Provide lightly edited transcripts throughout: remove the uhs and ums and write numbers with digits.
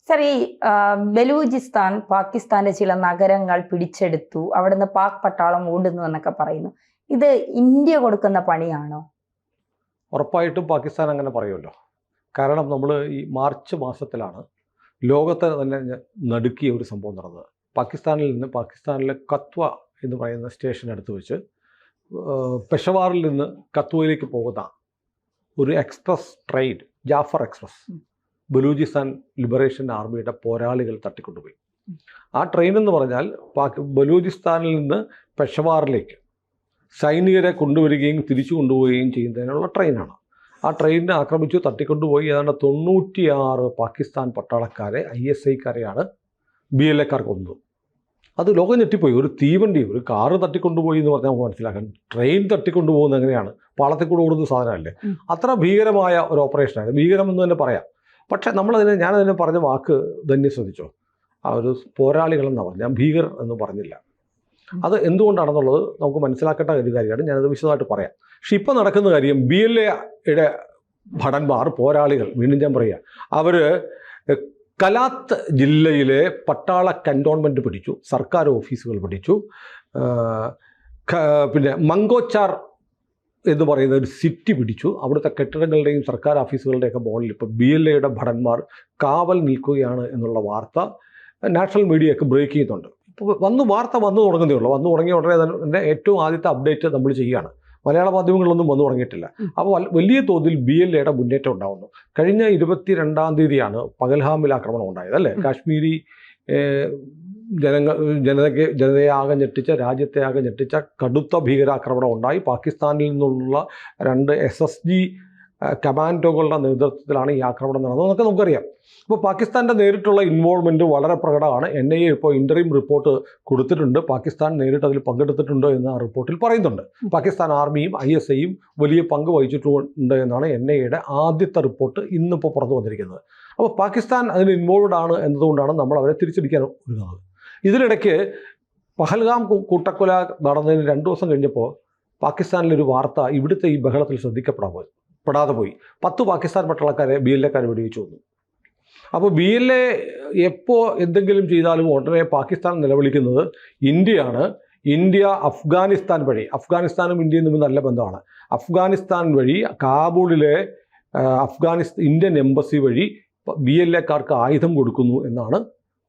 Sir, ഈ ബലൂചിസ്ഥാൻ പാകിസ്ഥാന്റെ ചില നഗരങ്ങൾ പിടിച്ചെടുത്തു, അവിടുന്ന് പാക് പട്ടാളം ഓടുന്നു എന്നൊക്കെ പറയുന്നു. ഇത് ഇന്ത്യ കൊടുക്കുന്ന പണിയാണോ? ഉറപ്പായിട്ടും പാകിസ്ഥാൻ അങ്ങനെ പറയുമല്ലോ. കാരണം നമ്മൾ ഈ മാർച്ച് മാസത്തിലാണ് ലോകത്തെ തന്നെ നടുക്കിയ ഒരു സംഭവം നടന്നത്. പാകിസ്ഥാനിലെ കത്വ എന്ന് പറയുന്ന സ്റ്റേഷൻ അടുത്ത് വെച്ച് പെഷവാറിൽ നിന്ന് കത്വയിലേക്ക് പോകുന്ന ഒരു express train, Jafar express, Balochistan liberation ആർമിയുടെ പോരാളികൾ തട്ടിക്കൊണ്ടുപോയി. ആ ട്രെയിൻ എന്ന് പറഞ്ഞാൽ ബലൂചിസ്ഥാനിൽ നിന്ന് പെഷവാറിലേക്ക് സൈനികരെ കൊണ്ടുവരികയും തിരിച്ചു കൊണ്ടുപോവുകയും ചെയ്യുന്നതിനുള്ള ട്രെയിനാണ്. ആ ട്രെയിനിനെ ആക്രമിച്ചു തട്ടിക്കൊണ്ടുപോയി ഏതാണ്ട് 96 പാകിസ്ഥാൻ പട്ടാളക്കാരെ, ISIക്കാരെയാണ് BLAക്കാർ കൊന്നത്. അത് ലോകം ഞെട്ടിപ്പോയി. ഒരു തീവണ്ടി, ഒരു കാറ് തട്ടിക്കൊണ്ടുപോയി എന്ന് പറഞ്ഞാൽ നമുക്ക് മനസ്സിലാക്കാൻ, ട്രെയിൻ തട്ടിക്കൊണ്ടുപോകുന്നത് എങ്ങനെയാണ്? പാളത്തിൽ കൂടെ ഓടുന്ന സാധനമല്ലേ. അത്ര ഭീകരമായ ഒരു ഓപ്പറേഷനായിരുന്നു. ഭീകരമെന്ന് തന്നെ പറയാം. പക്ഷേ ഞാനതിനെ പറഞ്ഞ വാക്ക് തന്നെ ശ്രദ്ധിച്ചോ, ആ ഒരു പോരാളികളെന്നാണ് പറഞ്ഞത്, ഞാൻ ഭീകർ എന്ന് പറഞ്ഞില്ല. അത് എന്തുകൊണ്ടാണെന്നുള്ളത് നമുക്ക് മനസ്സിലാക്കേണ്ട ഒരു കാര്യമാണ്. ഞാനത് വിശദമായിട്ട് പറയാം. പക്ഷെ ഇപ്പം നടക്കുന്ന കാര്യം, BLAയുടെ ഭടന്മാർ, പോരാളികൾ, വീണ്ടും ഞാൻ പറയുക, അവർ കലാത്ത് ജില്ലയിലെ പട്ടാള കൻ്റോൺമെൻറ്റ് പിടിച്ചു, സർക്കാർ ഓഫീസുകൾ പിടിച്ചു, പിന്നെ മങ്കോച്ചാർ എന്ന് പറയുന്ന ഒരു സിറ്റി പിടിച്ചു. അവിടുത്തെ കെട്ടിടങ്ങളുടെയും സർക്കാർ ഓഫീസുകളുടെയൊക്കെ മുകളിൽ ഇപ്പോൾ BLAയുടെ ഭടന്മാർ കാവൽ നിൽക്കുകയാണ് എന്നുള്ള വാർത്ത നാഷണൽ മീഡിയയൊക്കെ ബ്രേക്ക് ചെയ്യുന്നുണ്ട്. ഇപ്പോൾ വാർത്ത വന്നു തുടങ്ങുന്നേ ഉള്ളൂ. വന്നു തുടങ്ങിയ ഉടനെ തന്നെ ഏറ്റവും ആദ്യത്തെ അപ്ഡേറ്റ് നമ്മൾ ചെയ്യുകയാണ്. മലയാള മാധ്യമങ്ങളിലൊന്നും വന്നു തുടങ്ങിയിട്ടില്ല. അപ്പോൾ വലിയ തോതിൽ BLAയുടെ മുന്നേറ്റം ഉണ്ടാകുന്നു. കഴിഞ്ഞ 22-ാം തീയതിയാണ് പഹൽഗാമിൽ ആക്രമണം ഉണ്ടായത്, അല്ലേ? കാശ്മീരി ജനതയെ ആകെ ഞെട്ടിച്ച, രാജ്യത്തെ ആകെ ഞെട്ടിച്ച കടുത്ത ഭീകരാക്രമണം ഉണ്ടായി. പാകിസ്ഥാനിൽ നിന്നുള്ള 2 SSG കമാൻഡോകളുടെ നേതൃത്വത്തിലാണ് ഈ ആക്രമണം നടന്നതെന്നൊക്കെ നമുക്കറിയാം. അപ്പോൾ പാകിസ്ഥാൻ്റെ നേരിട്ടുള്ള ഇൻവോൾവ്മെൻറ്റ് വളരെ പ്രകടമാണ്. NIA ഇപ്പോൾ ഇൻ്ററിം റിപ്പോർട്ട് കൊടുത്തിട്ടുണ്ട്. പാകിസ്ഥാൻ നേരിട്ട് അതിൽ പങ്കെടുത്തിട്ടുണ്ട് എന്ന് ആ റിപ്പോർട്ടിൽ പറയുന്നുണ്ട്. പാകിസ്ഥാൻ ആർമിയും ISIയും വലിയ പങ്ക് വഹിച്ചിട്ടുണ്ട് എന്നാണ് NIAയുടെ ആദ്യത്തെ റിപ്പോർട്ട് ഇന്നിപ്പോൾ പുറത്തു വന്നിരിക്കുന്നത്. അപ്പോൾ പാകിസ്ഥാൻ അതിൽ ഇൻവോൾവ്ഡ് ആണ് എന്നതുകൊണ്ടാണ് നമ്മൾ അവരെ തിരിച്ചടിക്കാൻ ഒരുങ്ങുന്നത്. ഇതിനിടയ്ക്ക് പഹൽഗാം കൂട്ടക്കൊല നടന്നതിന് 2 ദിവസം കഴിഞ്ഞപ്പോൾ പാകിസ്ഥാനിലൊരു വാർത്ത ഇവിടുത്തെ ഈ ബഹളത്തിൽ ശ്രദ്ധിക്കപ്പെടാതെ പോയി. 10 പാകിസ്ഥാൻ പട്ടാളക്കാരെ BLAക്കാർ വെടിവെച്ചു വന്നു. അപ്പോൾ BLA എപ്പോൾ എന്തെങ്കിലും ചെയ്താലും ഉടനെ പാകിസ്ഥാൻ നിലവിളിക്കുന്നത് ഇന്ത്യയാണ്. ഇന്ത്യ അഫ്ഗാനിസ്ഥാൻ വഴി, അഫ്ഗാനിസ്ഥാനും ഇന്ത്യയും തമ്മിൽ നല്ല ബന്ധമാണ്, അഫ്ഗാനിസ്ഥാൻ വഴി കാബൂളിലെ ഇന്ത്യൻ എംബസി വഴി BLAക്കാർക്ക് ആയുധം കൊടുക്കുന്നു എന്നാണ്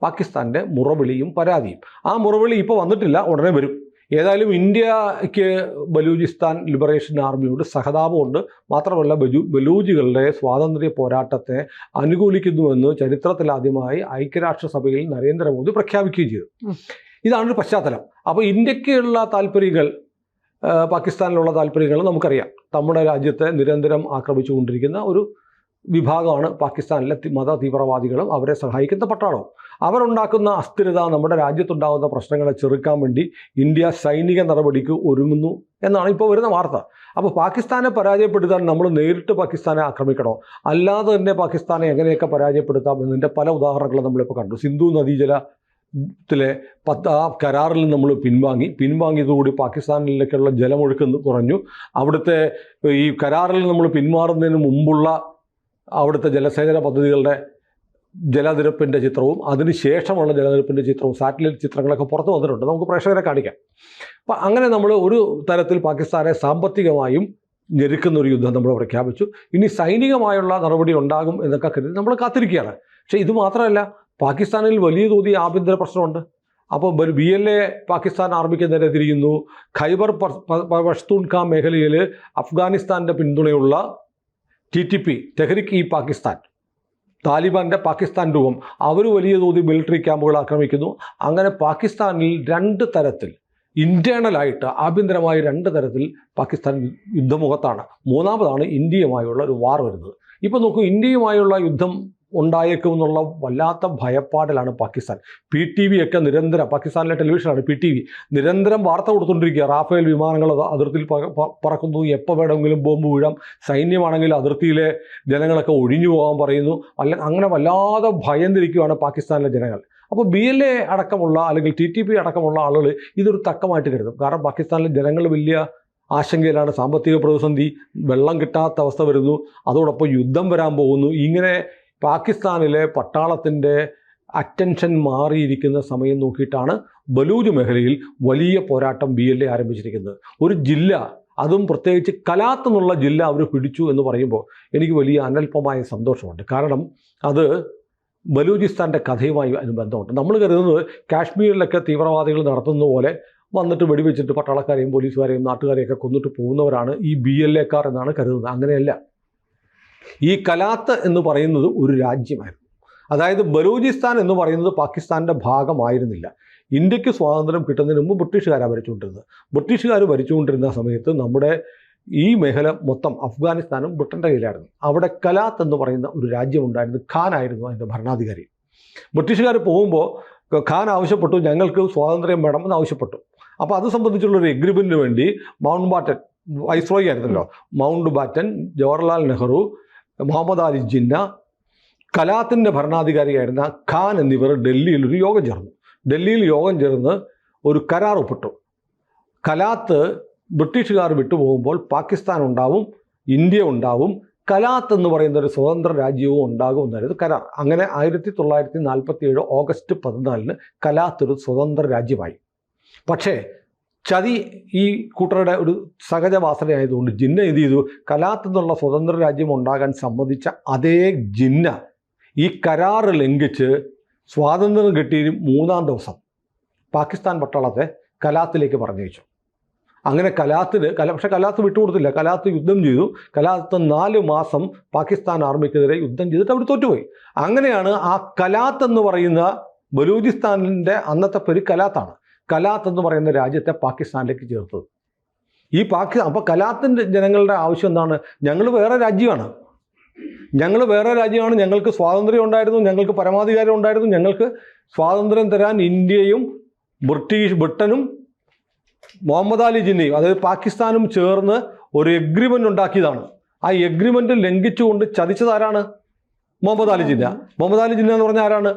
പാകിസ്ഥാൻ്റെ മുറവിളിയും പരാതിയും. ആ മുറവിളി ഇപ്പോൾ വന്നിട്ടില്ല, ഉടനെ വരും. ഏതായാലും ഇന്ത്യക്ക് ബലൂചിസ്ഥാൻ ലിബറേഷൻ ആർമിയോട് സഹതാപമുണ്ട്. മാത്രമല്ല ബലൂജികളുടെ സ്വാതന്ത്ര്യ പോരാട്ടത്തെ അനുകൂലിക്കുന്നുവെന്ന് ചരിത്രത്തിലാദ്യമായി ഐക്യരാഷ്ട്രസഭയിൽ നരേന്ദ്രമോദി പ്രഖ്യാപിക്കുകയും ചെയ്തു. ഇതാണൊരു പശ്ചാത്തലം. അപ്പോൾ ഇന്ത്യക്കുള്ള താല്പര്യങ്ങൾ, പാകിസ്ഥാനിലുള്ള താല്പര്യങ്ങൾ നമുക്കറിയാം. നമ്മുടെ രാജ്യത്തെ നിരന്തരം ആക്രമിച്ചുകൊണ്ടിരിക്കുന്ന ഒരു വിഭാഗമാണ് പാകിസ്ഥാനിലെ മത തീവ്രവാദികളും അവരെ സഹായിക്കുന്ന പട്ടാളവും. അവരുണ്ടാക്കുന്ന അസ്ഥിരത, നമ്മുടെ രാജ്യത്തുണ്ടാകുന്ന പ്രശ്നങ്ങളെ ചെറുക്കാൻ വേണ്ടി ഇന്ത്യ സൈനിക നടപടിക്ക് ഒരുങ്ങുന്നു എന്നാണ് ഇപ്പോൾ വരുന്ന വാർത്ത. അപ്പോൾ പാകിസ്ഥാനെ പരാജയപ്പെടുത്താൻ നമ്മൾ നേരിട്ട് പാകിസ്ഥാനെ ആക്രമിക്കണോ, അല്ലാതെ തന്നെ പാകിസ്ഥാനെ എങ്ങനെയൊക്കെ പരാജയപ്പെടുത്താം എന്നതിൻ്റെ പല ഉദാഹരണങ്ങളും നമ്മളിപ്പോൾ കണ്ടു. സിന്ധു നദീജലത്തിലെ ആ കരാറിൽ നമ്മൾ പിൻവാങ്ങിയതോടുകൂടി പാകിസ്ഥാനിലേക്കുള്ള ജലമൊഴുക്ക് കുറഞ്ഞു. അവിടുത്തെ ഈ കരാറിൽ നമ്മൾ പിന്മാറുന്നതിന് മുമ്പുള്ള അവിടുത്തെ ജലസേചന പദ്ധതികളുടെ ജലനിരപ്പിൻ്റെ ചിത്രവും അതിനുശേഷമുള്ള ജലനിരപ്പിൻ്റെ ചിത്രവും സാറ്റലൈറ്റ് ചിത്രങ്ങളൊക്കെ പുറത്തു വന്നിട്ടുണ്ട്. നമുക്ക് പ്രേക്ഷകരെ കാണിക്കാം. അപ്പം അങ്ങനെ നമ്മൾ ഒരു തരത്തിൽ പാകിസ്ഥാനെ സാമ്പത്തികമായും ഞെരുക്കുന്ന ഒരു യുദ്ധം നമ്മൾ പ്രഖ്യാപിച്ചു. ഇനി സൈനികമായുള്ള നടപടി ഉണ്ടാകും എന്നൊക്കെ കരുതി നമ്മൾ കാത്തിരിക്കുകയാണ്. പക്ഷേ ഇത് മാത്രമല്ല, പാകിസ്ഥാനിൽ വലിയ തോതിൽ ആഭ്യന്തര പ്രശ്നമുണ്ട്. അപ്പോൾ BLA പാകിസ്ഥാൻ ആർമിക്ക് നേരെ തിരിയുന്നു. ഖൈബർ പഷ്തൂൺഖ്വ മേഖലയിൽ അഫ്ഗാനിസ്ഥാൻ്റെ പിന്തുണയുള്ള TTP, തെഹ്രിക്-ഇ-പാകിസ്ഥാൻ, താലിബാൻ്റെ പാകിസ്ഥാൻ രൂപം, അവർ വലിയ തോതിൽ മിലിറ്ററി ക്യാമ്പുകൾ ആക്രമിക്കുന്നു. അങ്ങനെ പാകിസ്ഥാനിൽ 2 തരത്തിൽ, ഇൻറ്റേർണലായിട്ട് ആഭ്യന്തരമായി 2 തരത്തിൽ പാകിസ്ഥാൻ യുദ്ധമുഖത്താണ്. മൂന്നാമതാണ് ഇന്ത്യയുമായുള്ള ഒരു വാർ വരുന്നത്. ഇപ്പോൾ നോക്കൂ, ഇന്ത്യയുമായുള്ള യുദ്ധം ഉണ്ടായേക്കുമെന്നുള്ള വല്ലാത്ത ഭയപ്പാടിലാണ് പാകിസ്ഥാൻ. PTV ഒക്കെ നിരന്തരം, പാകിസ്ഥാനിലെ ടെലിവിഷനാണ് PTV, നിരന്തരം വാർത്ത കൊടുത്തുകൊണ്ടിരിക്കുക. റാഫേൽ വിമാനങ്ങൾ അതിർത്തിയിൽ പറക്കുന്നു, എപ്പോൾ വേണമെങ്കിലും ബോംബ് വീഴാം, സൈന്യമാണെങ്കിൽ അതിർത്തിയിലെ ജനങ്ങളൊക്കെ ഒഴിഞ്ഞു പോകാൻ പറയുന്നു. അങ്ങനെ വല്ലാതെ ഭയന്നിരിക്കുകയാണ് പാകിസ്ഥാനിലെ ജനങ്ങൾ. അപ്പോൾ BLA അടക്കമുള്ള അല്ലെങ്കിൽ TTP അടക്കമുള്ള ആളുകൾ ഇതൊരു തക്കമായിട്ട് കരുതും. കാരണം പാകിസ്ഥാനിലെ ജനങ്ങൾ വലിയ ആശങ്കയിലാണ്. സാമ്പത്തിക പ്രതിസന്ധി, വെള്ളം കിട്ടാത്ത അവസ്ഥ വരുന്നു, അതോടൊപ്പം യുദ്ധം വരാൻ പോകുന്നു. ഇങ്ങനെ പാകിസ്ഥാനിലെ പട്ടാളത്തിൻ്റെ അറ്റൻഷൻ മാറിയിരിക്കുന്ന സമയം നോക്കിയിട്ടാണ് ബലൂജ് മേഖലയിൽ വലിയ പോരാട്ടം BLA ആരംഭിച്ചിരിക്കുന്നത്. ഒരു ജില്ല, അതും പ്രത്യേകിച്ച് കലാത്ത് എന്നുള്ള ജില്ല അവർ പിടിച്ചു എന്ന് പറയുമ്പോൾ എനിക്ക് വലിയ അനൽപമായ സന്തോഷമുണ്ട്. കാരണം അത് ബലൂചിസ്ഥാൻ്റെ കഥയുമായി അതിന് ബന്ധമുണ്ട്. നമ്മൾ കരുതുന്നത് കാശ്മീരിലൊക്കെ തീവ്രവാദികൾ നടത്തുന്ന പോലെ വന്നിട്ട് വെടിവെച്ചിട്ട് പട്ടാളക്കാരെയും പോലീസുകാരെയും നാട്ടുകാരെയൊക്കെ കൊന്നിട്ട് പോകുന്നവരാണ് ഈ BLA-ക്കാർ എന്നാണ് കരുതുന്നത്. അങ്ങനെയല്ല. ഈ കലാത്ത് എന്ന് പറയുന്നത് ഒരു രാജ്യമായിരുന്നു. അതായത് ബലൂചിസ്ഥാൻ എന്ന് പറയുന്നത് പാകിസ്ഥാൻ്റെ ഭാഗമായിരുന്നില്ല. ഇന്ത്യക്ക് സ്വാതന്ത്ര്യം കിട്ടുന്നതിന് മുമ്പ് ബ്രിട്ടീഷുകാരാണ് ഭരിച്ചുകൊണ്ടിരുന്നത്. ബ്രിട്ടീഷുകാർ ഭരിച്ചുകൊണ്ടിരുന്ന സമയത്ത് നമ്മുടെ ഈ മേഖല മൊത്തം അഫ്ഗാനിസ്ഥാനും ബ്രിട്ടൻ്റെ കയ്യിലായിരുന്നു. അവിടെ കലാത്ത് എന്ന് പറയുന്ന ഒരു രാജ്യമുണ്ടായിരുന്നു. ഖാൻ ആയിരുന്നു അതിൻ്റെ ഭരണാധികാരി. ബ്രിട്ടീഷുകാർ പോകുമ്പോൾ ഖാൻ ആവശ്യപ്പെട്ടു, ഞങ്ങൾക്ക് സ്വാതന്ത്ര്യം വേണമെന്ന് ആവശ്യപ്പെട്ടു. അപ്പോൾ അത് സംബന്ധിച്ചുള്ളൊരു എഗ്രിമെൻറ്റിന് വേണ്ടി മൗണ്ട് ബാറ്റൻ, വൈസ്രോയി ആയിരുന്നല്ലോ, മൗണ്ട് ബാറ്റൻ, ജവഹർലാൽ നെഹ്റു, മുഹമ്മദ് അലി ജിന്ന, കലാത്തിൻ്റെ ഭരണാധികാരിയായിരുന്ന ഖാൻ എന്നിവർ ഡൽഹിയിൽ ഒരു യോഗം ചേർന്നു. ഡൽഹിയിൽ യോഗം ചേർന്ന് ഒരു കരാർ ഒപ്പിട്ടു. കലാത്ത് ബ്രിട്ടീഷുകാർ വിട്ടുപോകുമ്പോൾ പാകിസ്ഥാൻ ഉണ്ടാവും, ഇന്ത്യ ഉണ്ടാവും, കലാത്ത് എന്ന് പറയുന്ന ഒരു സ്വതന്ത്ര രാജ്യവും ഉണ്ടാകും എന്നായിരുന്നു കരാർ. അങ്ങനെ 1947 ഓഗസ്റ്റ് 14 കലാത്ത് ഒരു സ്വതന്ത്ര രാജ്യമായി. പക്ഷേ ചതി ഈ കൂട്ടരുടെ ഒരു സഹജവാസനയായതുകൊണ്ട് ജിന്ന എന്ത് ചെയ്തു? കലാത്ത് എന്നുള്ള സ്വതന്ത്ര രാജ്യം ഉണ്ടാകാൻ സമ്മതിച്ച അതേ ജിന്ന ഈ കരാർ ലംഘിച്ച് സ്വാതന്ത്ര്യം കിട്ടിയ 3-ാം ദിവസം പാകിസ്ഥാൻ പട്ടാളത്തെ കലാത്തിലേക്ക് പറഞ്ഞയച്ചു. അങ്ങനെ പക്ഷേ കലാത്ത് വിട്ടുകൊടുത്തില്ല. കലാത്ത് യുദ്ധം ചെയ്തു. കലാത്ത് 4 മാസം പാകിസ്ഥാൻ ആർമിക്കെതിരെ യുദ്ധം ചെയ്തിട്ട് അവർ തോറ്റുപോയി. അങ്ങനെയാണ് ആ കലാത്ത് എന്ന് പറയുന്ന ബലൂചിസ്ഥാനിൻ്റെ അന്നത്തെ പേര് കലാത്താണ്. കലാത്ത് എന്ന് പറയുന്ന രാജ്യത്തെ പാകിസ്ഥാനിലേക്ക് ചേർത്തത്. അപ്പോൾ കലാത്തിൻ്റെ ജനങ്ങളുടെ ആവശ്യം എന്താണ്? ഞങ്ങൾ വേറെ രാജ്യമാണ്, ഞങ്ങൾക്ക് സ്വാതന്ത്ര്യം ഉണ്ടായിരുന്നു, ഞങ്ങൾക്ക് പരമാധികാരം ഉണ്ടായിരുന്നു, ഞങ്ങൾക്ക് സ്വാതന്ത്ര്യം തരാൻ ഇന്ത്യയും ബ്രിട്ടനും മുഹമ്മദ് അലി ജിന്നയും, അതായത് പാകിസ്ഥാനും ചേർന്ന് ഒരു എഗ്രിമെൻ്റ് ഉണ്ടാക്കിയതാണ്. ആ എഗ്രിമെൻ്റ് ലംഘിച്ചുകൊണ്ട് ചതിച്ചതാരാണ്? മുഹമ്മദ് അലി ജിന്ന. മുഹമ്മദ് അലി ജിന്ന എന്ന് പറഞ്ഞാൽ ആരാണ്?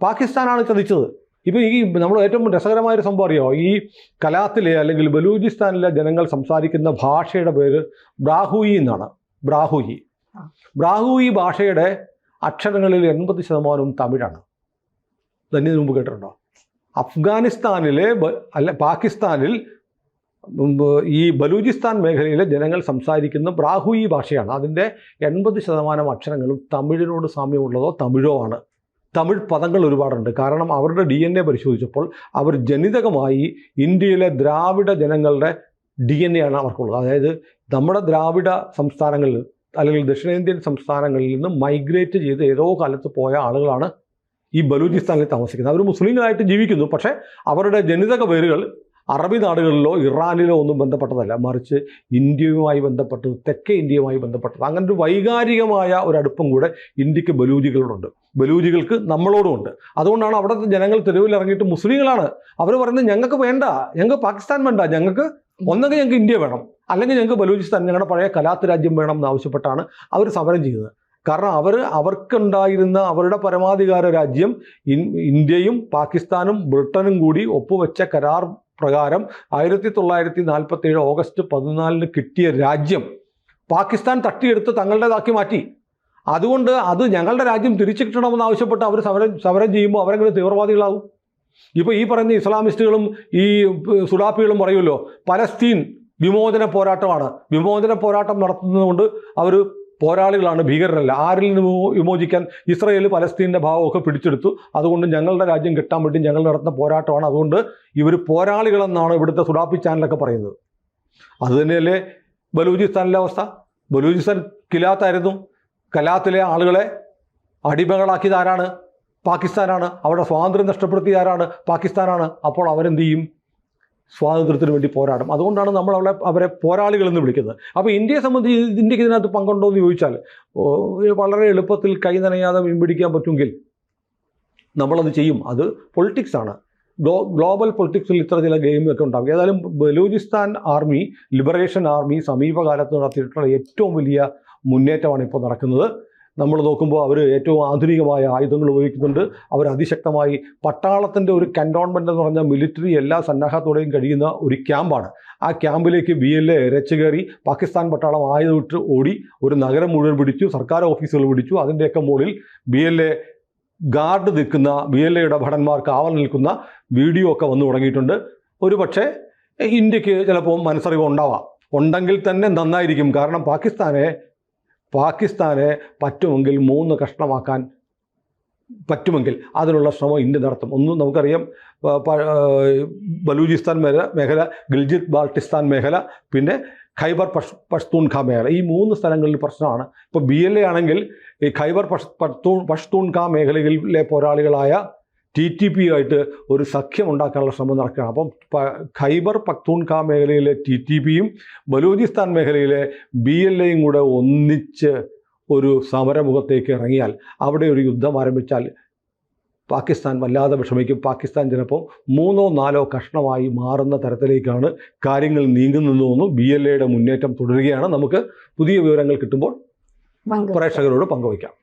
പാകിസ്ഥാനാണ് ചതിച്ചത്. ഇപ്പോൾ ഈ നമ്മൾ ഏറ്റവും രസകരമായൊരു സംഭവം അറിയാമോ? ഈ കലാത്തിലെ അല്ലെങ്കിൽ ബലൂചിസ്ഥാനിലെ ജനങ്ങൾ സംസാരിക്കുന്ന ഭാഷയുടെ പേര് ബ്രാഹുയി എന്നാണ്. ബ്രാഹുയി ഭാഷയുടെ അക്ഷരങ്ങളിൽ 80% തമിഴാണ്. തന്നെ മുമ്പ് കേട്ടിട്ടുണ്ടോ? പാകിസ്ഥാനിൽ ഈ ബലൂചിസ്ഥാൻ മേഖലയിലെ ജനങ്ങൾ സംസാരിക്കുന്ന ബ്രാഹുയി ഭാഷയാണ്. അതിൻ്റെ 80% അക്ഷരങ്ങളും തമിഴിനോട് സാമ്യമുള്ളതോ തമിഴോ ആണ്. തമിഴ് പദങ്ങൾ ഒരുപാടുണ്ട്. കാരണം അവരുടെ DNA പരിശോധിച്ചപ്പോൾ അവർ ജനിതകമായി ഇന്ത്യയിലെ ദ്രാവിഡ ജനങ്ങളുടെ DNA ആണ് അവർക്കുള്ളത്. അതായത് നമ്മുടെ ദ്രാവിഡ സംസ്ഥാനങ്ങളിൽ അല്ലെങ്കിൽ ദക്ഷിണേന്ത്യൻ സംസ്ഥാനങ്ങളിൽ നിന്ന് മൈഗ്രേറ്റ് ചെയ്ത് ഏതോ കാലത്ത് പോയ ആളുകളാണ് ഈ ബലൂചിസ്ഥാനിൽ താമസിക്കുന്നത്. അവർ മുസ്ലിങ്ങളായിട്ട് ജീവിക്കുന്നു. പക്ഷേ അവരുടെ ജനിതക പേരുകൾ അറബി നാടുകളിലോ ഇറാനിലോ ഒന്നും ബന്ധപ്പെട്ടതല്ല, മറിച്ച് ഇന്ത്യയുമായി ബന്ധപ്പെട്ടത്, തെക്കേ ഇന്ത്യയുമായി ബന്ധപ്പെട്ടത്. അങ്ങനെ ഒരു വൈകാരികമായ ഒരു അടുപ്പം കൂടെ ഇന്ത്യക്ക് ബലൂജികളോടുണ്ട്, ബലൂജികൾക്ക് നമ്മളോടുമുണ്ട്. അതുകൊണ്ടാണ് അവിടുത്തെ ജനങ്ങൾ തെരുവിൽ ഇറങ്ങിയിട്ട് മുസ്ലിങ്ങളാണ് അവർ പറയുന്നത്, ഞങ്ങൾക്ക് വേണ്ട, ഞങ്ങൾക്ക് പാകിസ്ഥാൻ വേണ്ട, ഞങ്ങൾക്ക് ഒന്നെങ്കിൽ ഞങ്ങൾക്ക് ഇന്ത്യ വേണം, അല്ലെങ്കിൽ ഞങ്ങൾക്ക് ബലൂചിസ്ഥാൻ, ഞങ്ങളുടെ പഴയ കലാത്ത് രാജ്യം വേണം എന്നാവശ്യപ്പെട്ടാണ് അവർ സമരം ചെയ്യുന്നത്. കാരണം അവർക്കുണ്ടായിരുന്ന അവരുടെ പരമാധികാര രാജ്യം ഇന്ത്യയും പാകിസ്ഥാനും ബ്രിട്ടനും കൂടി ഒപ്പുവെച്ച കരാർ പ്രകാരം 1947 ഓഗസ്റ്റ് 14 കിട്ടിയ രാജ്യം പാകിസ്ഥാൻ തട്ടിയെടുത്ത് തങ്ങളുടേതാക്കി മാറ്റി. അതുകൊണ്ട് അത് ഞങ്ങളുടെ രാജ്യം തിരിച്ചു കിട്ടണമെന്ന് ആവശ്യപ്പെട്ട് അവർ സമരം ചെയ്യുമ്പോൾ അവരെങ്ങനെ തീവ്രവാദികളാവും? ഇപ്പോൾ ഈ പറയുന്ന ഇസ്ലാമിസ്റ്റുകളും ഈ സുഡാപ്പികളും പറയുമല്ലോ, പലസ്തീൻ വിമോചന പോരാട്ടമാണ്, വിമോചന പോരാട്ടം നടത്തുന്നതുകൊണ്ട് അവർ പോരാളികളാണ്, ഭീകരരല്ല. ആരിൽ നിന്ന് വിമോചിക്കാൻ? ഇസ്രയേൽ പലസ്തീൻ്റെ ഭാവമൊക്കെ പിടിച്ചെടുത്തു, അതുകൊണ്ട് ഞങ്ങളുടെ രാജ്യം കിട്ടാൻ വേണ്ടി ഞങ്ങൾ നടത്തുന്ന പോരാട്ടമാണ്, അതുകൊണ്ട് ഇവർ പോരാളികളെന്നാണ് ഇവിടുത്തെ സുഡാപ്പി ചാനലൊക്കെ പറയുന്നത്. അതുതന്നെയല്ലേ ബലൂചിസ്ഥാനിലെ അവസ്ഥ? ബലൂചിസ്ഥാൻ കിലാത്തായിരുന്നു. കലാത്തിലെ ആളുകളെ അടിമകളാക്കിയത് ആരാണ്? പാകിസ്ഥാനാണ്. അവിടെ സ്വാതന്ത്ര്യം നഷ്ടപ്പെടുത്തിയത് ആരാണ്? പാകിസ്ഥാനാണ്. അപ്പോൾ അവരെന്ത് ചെയ്യും? സ്വാതന്ത്ര്യത്തിന് വേണ്ടി പോരാടും. അതുകൊണ്ടാണ് നമ്മൾ അവരെ പോരാളികളെന്ന് വിളിക്കുന്നത്. അപ്പോൾ ഇന്ത്യയെ സംബന്ധിച്ച് ഇന്ത്യക്ക് ഇതിനകത്ത് പങ്കുണ്ടോ എന്ന് ചോദിച്ചാൽ വളരെ എളുപ്പത്തിൽ കൈ നനയാതെ മീൻ പിടിക്കാൻ പറ്റുമെങ്കിൽ നമ്മളത് ചെയ്യും. അത് പൊളിറ്റിക്സാണ്. ഗ്ലോബൽ പൊളിറ്റിക്സിൽ ഇത്ര ചില ഗെയിമൊക്കെ ഉണ്ടാകും. ഏതായാലും ബലൂചിസ്ഥാൻ ആർമി, ലിബറേഷൻ ആർമി സമീപകാലത്ത് നടത്തിയിട്ടുള്ള ഏറ്റവും വലിയ മുന്നേറ്റമാണ് ഇപ്പോൾ നടക്കുന്നത്. നമ്മൾ നോക്കുമ്പോൾ അവർ ഏറ്റവും ആധുനികമായ ആയുധങ്ങൾ ഉപയോഗിക്കുന്നുണ്ട്. അവർ അതിശക്തമായി പട്ടാളത്തിൻ്റെ ഒരു കൻറ്റോൺമെൻ്റ് എന്ന് പറഞ്ഞാൽ മിലിറ്ററി എല്ലാ സന്നാഹത്തോടെയും കഴിയുന്ന ഒരു ക്യാമ്പാണ്. ആ ക്യാമ്പിലേക്ക് BLA ഇരച്ചു കയറി പാകിസ്ഥാൻ പട്ടാളം ആയുധമിട്ട് ഓടി ഒരു നഗരം മുഴുവൻ പിടിച്ചു, സർക്കാർ ഓഫീസുകൾ പിടിച്ചു. അതിൻ്റെയൊക്കെ മുകളിൽ BLA ഗാർഡ് നിൽക്കുന്ന, BLAയുടെ ഭടന്മാർ കാവൽ നിൽക്കുന്ന വീഡിയോ ഒക്കെ വന്നു തുടങ്ങിയിട്ടുണ്ട്. ഒരു പക്ഷേ ഇന്ത്യക്ക് ചിലപ്പോൾ മനസ്സറിവ് ഉണ്ടാവാം, ഉണ്ടെങ്കിൽ തന്നെ നന്നായിരിക്കും. കാരണം പാകിസ്ഥാനെ പറ്റുമെങ്കിൽ 3 കഷ്ണമാക്കാൻ പറ്റുമെങ്കിൽ അതിനുള്ള ശ്രമം ഇന്ത്യ നടത്തും. ഒന്ന് നമുക്കറിയാം, ബലൂചിസ്ഥാൻ മേഖല, ഗിൽജിത് ബാൾട്ടിസ്ഥാൻ മേഖല, പിന്നെ ഖൈബർ പഷ്തൂൺഖ മേഖല, ഈ 3 സ്ഥലങ്ങളിൽ പ്രശ്നമാണ്. ഇപ്പോൾ BLA ആണെങ്കിൽ ഈ ഖൈബർ പഷ്തൂൺഖ മേഖലയിലെ പോരാളികളായ TTP ആയിട്ട് ഒരു സഖ്യം ഉണ്ടാക്കാനുള്ള ശ്രമം നടക്കുകയാണ്. അപ്പം ഖൈബർ പഖ്തൂൺഖ മേഖലയിലെ TTPയും ബലൂചിസ്ഥാൻ മേഖലയിലെ BLAയും കൂടെ ഒന്നിച്ച് ഒരു സമരമുഖത്തേക്ക് ഇറങ്ങിയാൽ, അവിടെ ഒരു യുദ്ധം ആരംഭിച്ചാൽ പാകിസ്ഥാൻ വല്ലാതെ വിഷമിക്കും. പാകിസ്ഥാൻ ചിലപ്പോൾ 3-4 കഷ്ണമായി മാറുന്ന തരത്തിലേക്കാണ് കാര്യങ്ങൾ നീങ്ങുന്നതെന്ന് BLAയുടെ മുന്നേറ്റം തുടരുകയാണ്. നമുക്ക് പുതിയ വിവരങ്ങൾ കിട്ടുമ്പോൾ പ്രേക്ഷകരോട് പങ്കുവയ്ക്കാം.